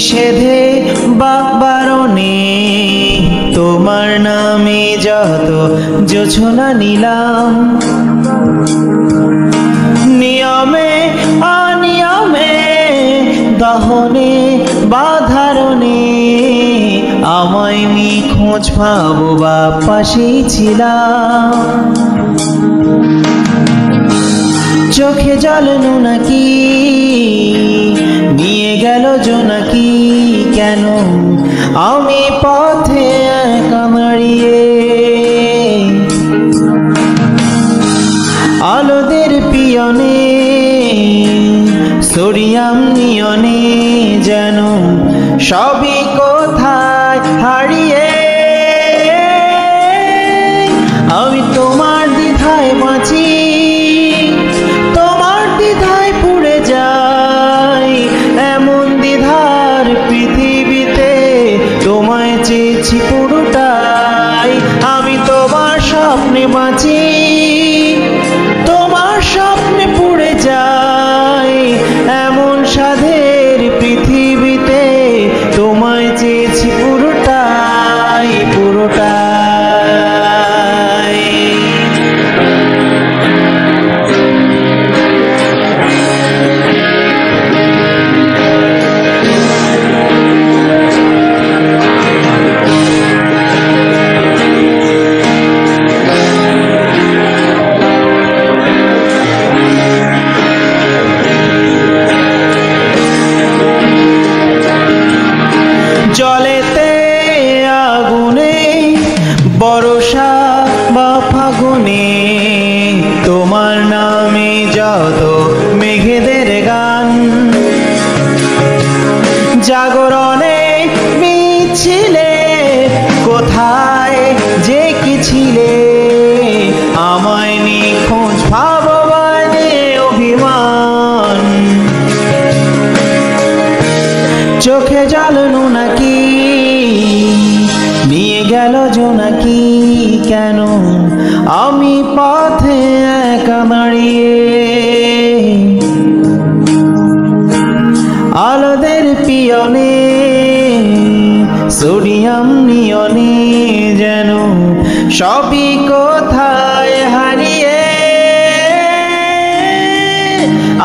নিষেধে বা বারণে তোমার নামে যত যোছনা নিলাম, নিয়মে অনিয়মে দহনে বা ধারণে আমায় নিখোঁজ ভাবো বা পাশেই ছিলাম। চোখে জল নাকি নিয়ে গেল জোনাকি, কেন আমি পথে একা দাঁড়িয়ে। আলোদের পিয়নে সোডিয়াম নিয়নে যেন সবই কোথায় হারিয়ে। আমি তোমার দ্বিধায় বাঁচি, তোমার দ্বিধায় পুড়ে যাই, এমন দ্বিধার পৃথিবীতে তোমায় চেয়েছি পুরোটাই। আমি তোমার স্বপ্নে বাঁচি, তোমার স্বপ্নে পুড়ে যাই, এমন সাধের পৃথিবীতে তোমায় চেয়েছি পুরোটাই পুরোটাই। জলেতে আগুনে বর্ষা বা ফাগুনে তোমার নামে যত মেঘেদের গান, জাগরণে মিছিলে কোথায় যে কি ছিলে, আমায় নিখোঁজ ভাববানে অভিমান। চোখে জল নাকি নিয়ে গেল জোনাকি, কেন আমি পথে একা দাঁড়িয়ে। আলোদের পিয়নে সোডিয়াম নিয়নে যেন সবই কোথায় হারিয়ে।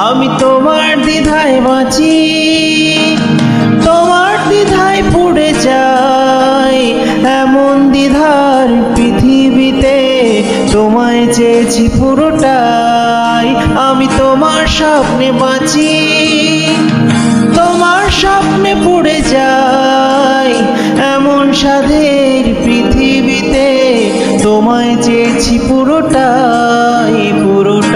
আমি তোমার দ্বিধায় বাঁচি, তোমার দ্বিধায় পুড়ে যাই, এমন দ্বিধার পৃথিবীতে তোমায় চেয়েছি পুরোটাই। আমি তোমার স্বপ্নে বাঁচি, তোমার স্বপ্নে পুড়ে যাই, এমন সাধের পৃথিবীতে তোমায় চেয়েছি পুরোটাই পুরোটাই।